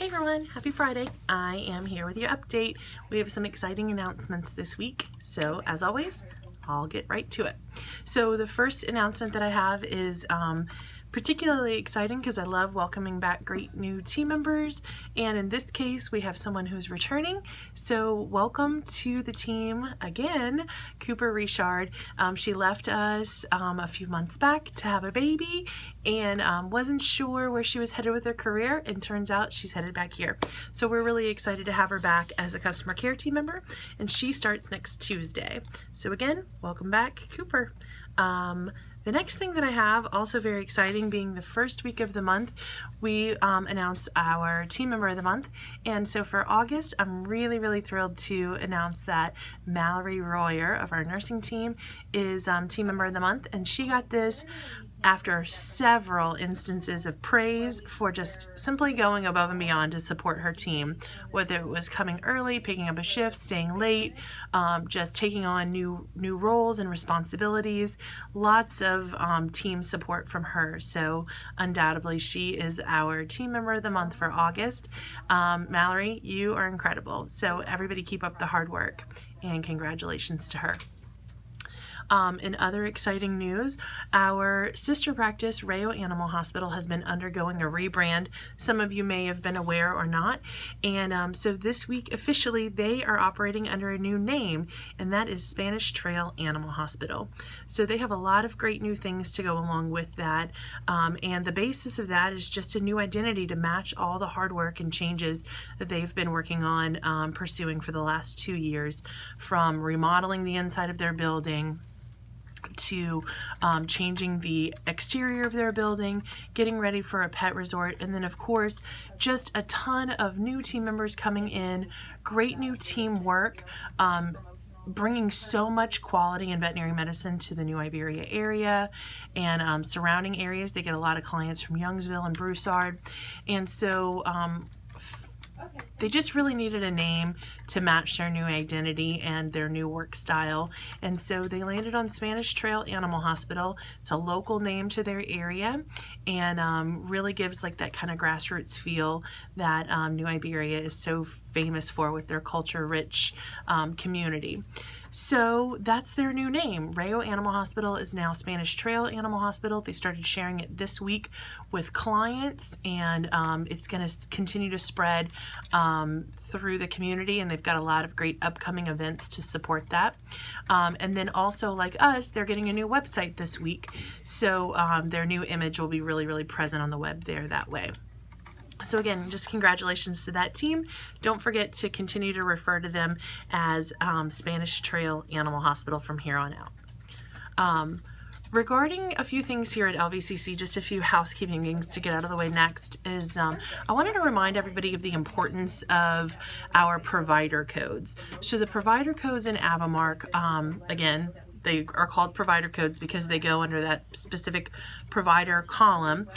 Hey everyone, happy Friday. I am here with your update. We have some exciting announcements this week, so as always, I'll get right to it. So the first announcement that I have is particularly exciting because I love welcoming back great new team members, and in this case we have someone who's returning. So welcome to the team again, Cooper Richard. She left us a few months back to have a baby and wasn't sure where she was headed with her career, and turns out she's headed back here. So we're really excited to have her back as a customer care team member, and she starts next Tuesday. So again, welcome back, Cooper. The next thing that I have, also very exciting, being the first week of the month, we announce our team member of the month. And so for August, I'm really thrilled to announce that Mallory Royer of our nursing team is team member of the month, and she got this after several instances of praise for just simply going above and beyond to support her team, whether it was coming early, picking up a shift, staying late, just taking on new roles and responsibilities. Lots of team support from her. So undoubtedly she is our team member of the month for August. Mallory, you are incredible. So everybody keep up the hard work, and congratulations to her. In other exciting news, our sister practice, Rayo Animal Hospital, has been undergoing a rebrand. Some of you may have been aware or not. And so this week, officially, they are operating under a new name, and that is Spanish Trail Animal Hospital. So they have a lot of great new things to go along with that. And the basis of that is just a new identity to match all the hard work and changes that they've been working on pursuing for the last 2 years, from remodeling the inside of their building to changing the exterior of their building, getting ready for a pet resort, and then of course just a ton of new team members coming in, great new teamwork, bringing so much quality in veterinary medicine to the New Iberia area and surrounding areas. They get a lot of clients from Youngsville and Broussard, and so they just really needed a name to match their new identity and their new work style. And so they landed on Spanish Trail Animal Hospital. It's a local name to their area, and really gives like that kind of grassroots feel that New Iberia is so famous for, with their culture-rich community. So that's their new name. Rayo Animal Hospital is now Spanish Trail Animal Hospital. They started sharing it this week with clients, and it's going to continue to spread through the community, and they've got a lot of great upcoming events to support that. And then also, like us, they're getting a new website this week, so their new image will be really present on the web there that way. So again, just congratulations to that team. Don't forget to continue to refer to them as Spanish Trail Animal Hospital from here on out. Regarding a few things here at LVCC, just a few housekeeping things to get out of the way next is I wanted to remind everybody of the importance of our provider codes. So the provider codes in Avamark, again, they are called provider codes because they go under that specific provider column.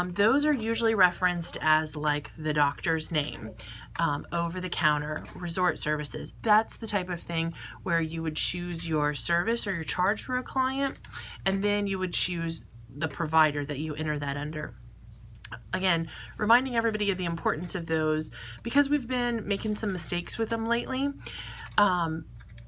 Those are usually referenced as like the doctor's name, over-the-counter, resort services. That's the type of thing where you would choose your service or your charge for a client, and then you would choose the provider that you enter that under. Again, reminding everybody of the importance of those because we've been making some mistakes with them lately.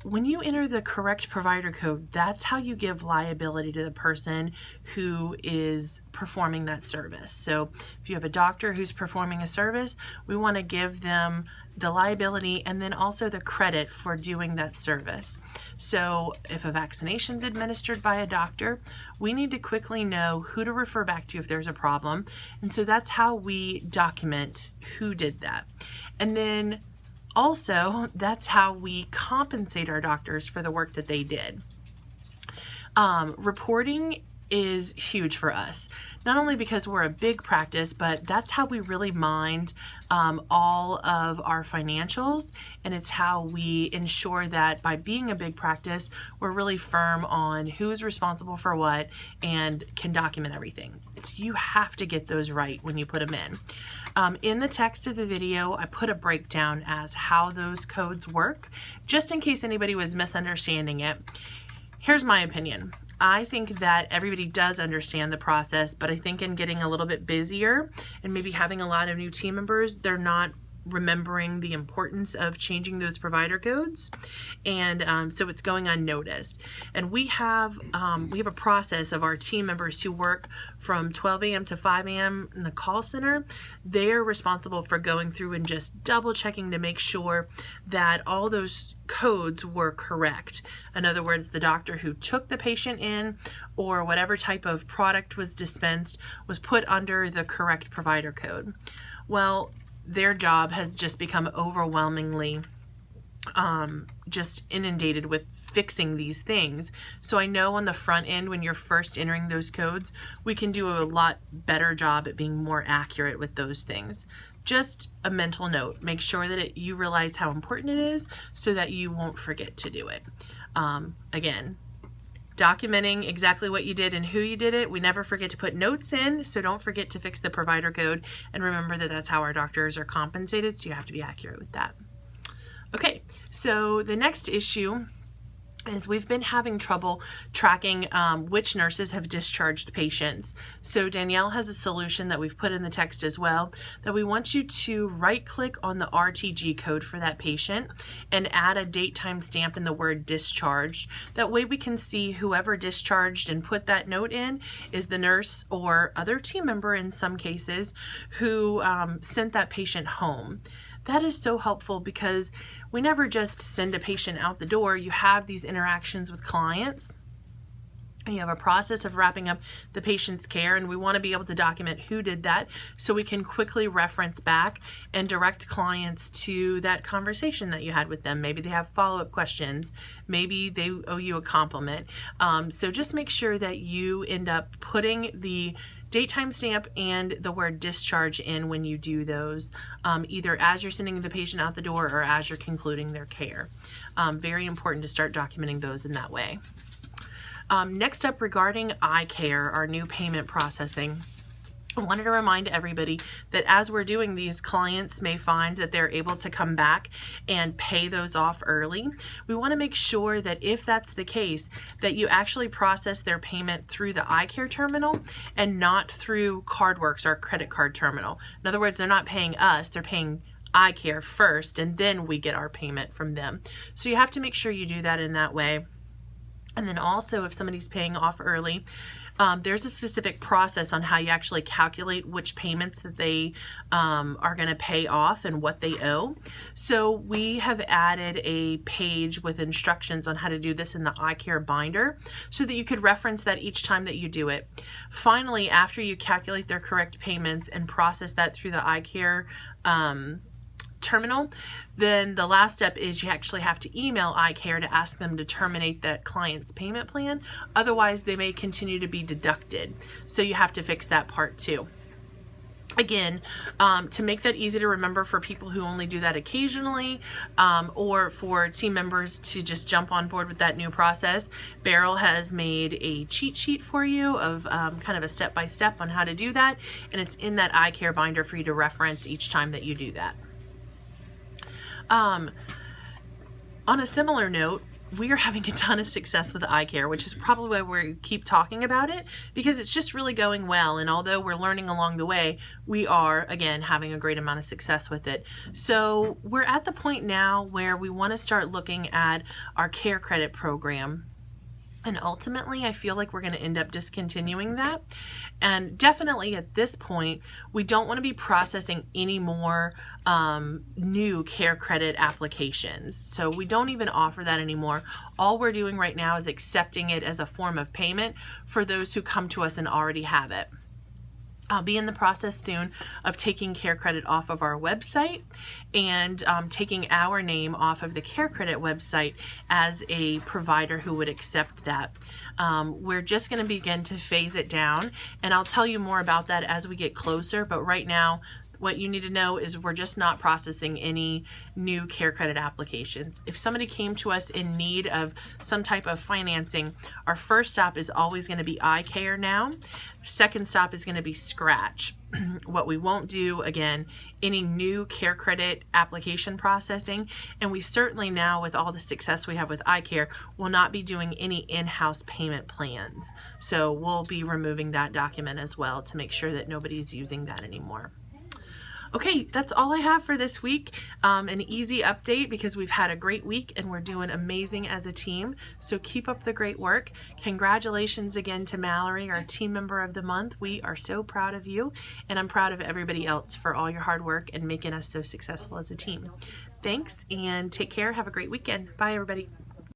When you enter the correct provider code, that's how you give liability to the person who is performing that service. So if you have a doctor who's performing a service, we want to give them the liability and then also the credit for doing that service. So if a vaccination is administered by a doctor, we need to quickly know who to refer back to if there's a problem. And so that's how we document who did that. And then also, that's how we compensate our doctors for the work that they did. Reporting is huge for us, not only because we're a big practice, but that's how we really mind all of our financials, and it's how we ensure that by being a big practice, we're really firm on who's responsible for what and can document everything. So you have to get those right when you put them in. In the text of the video, I put a breakdown as how those codes work, just in case anybody was misunderstanding it. Here's my opinion. I think that everybody does understand the process, but I think in getting a little bit busier and maybe having a lot of new team members, they're not remembering the importance of changing those provider codes, and so it's going unnoticed. And we have a process of our team members who work from 12 a.m. to 5 a.m. in the call center. They're responsible for going through and just double checking to make sure that all those codes were correct. In other words, the doctor who took the patient in or whatever type of product was dispensed was put under the correct provider code. Well, their job has just become overwhelmingly just inundated with fixing these things. So I know on the front end, when you're first entering those codes, we can do a lot better job at being more accurate with those things. Just a mental note, make sure that you realize how important it is so that you won't forget to do it. Again, documenting exactly what you did and who you did it. We never forget to put notes in, so don't forget to fix the provider code, and remember that that's how our doctors are compensated, so you have to be accurate with that. Okay, so the next issue is we've been having trouble tracking which nurses have discharged patients. So Danielle has a solution that we've put in the text as well, that we want you to right-click on the RTG code for that patient and add a date time stamp in the word discharged. That way we can see whoever discharged and put that note in is the nurse or other team member in some cases who sent that patient home. That is so helpful because we never just send a patient out the door. You have these interactions with clients, and you have a process of wrapping up the patient's care, and we want to be able to document who did that so we can quickly reference back and direct clients to that conversation that you had with them. Maybe they have follow-up questions. Maybe they owe you a compliment. So just make sure that you end up putting the date time stamp and the word discharge in when you do those, either as you're sending the patient out the door or as you're concluding their care. Very important to start documenting those in that way. Next up, regarding iCare, our new payment processing, I wanted to remind everybody that as we're doing these, clients may find that they're able to come back and pay those off early. We want to make sure that if that's the case, that you actually process their payment through the iCare terminal and not through CardWorks, our credit card terminal. In other words, they're not paying us, they're paying iCare first, and then we get our payment from them. So you have to make sure you do that in that way. And then also, if somebody's paying off early, there's a specific process on how you actually calculate which payments that they are going to pay off and what they owe. So we have added a page with instructions on how to do this in the iCare binder so that you could reference that each time that you do it. Finally, after you calculate their correct payments and process that through the iCare terminal, then the last step is you actually have to email iCare to ask them to terminate that client's payment plan. Otherwise, they may continue to be deducted. So you have to fix that part too. Again, to make that easy to remember for people who only do that occasionally, or for team members to just jump on board with that new process, Beryl has made a cheat sheet for you of kind of a step-by-step on how to do that, and it's in that iCare binder for you to reference each time that you do that. On a similar note, we are having a ton of success with iCare, which is probably why we keep talking about it, because it's just really going well. And although we're learning along the way, we are, again, having a great amount of success with it. So we're at the point now where we want to start looking at our care credit program. And ultimately, I feel like we're going to end up discontinuing that. And definitely at this point, we don't want to be processing any more new care credit applications. So we don't even offer that anymore. All we're doing right now is accepting it as a form of payment for those who come to us and already have it. I'll be in the process soon of taking care credit off of our website and taking our name off of the care credit website as a provider who would accept that. We're just going to begin to phase it down, and I'll tell you more about that as we get closer, but right now what you need to know is we're just not processing any new Care Credit applications. If somebody came to us in need of some type of financing, our first stop is always going to be iCare now. Second stop is going to be Scratch. What we won't do, again, any new Care Credit application processing, and we certainly now, with all the success we have with iCare, will not be doing any in-house payment plans. So we'll be removing that document as well to make sure that nobody's using that anymore. Okay, that's all I have for this week. An easy update because we've had a great week and we're doing amazing as a team. So keep up the great work. Congratulations again to Mallory, our team member of the month. We are so proud of you, and I'm proud of everybody else for all your hard work and making us so successful as a team. Thanks, and take care. Have a great weekend. Bye, everybody.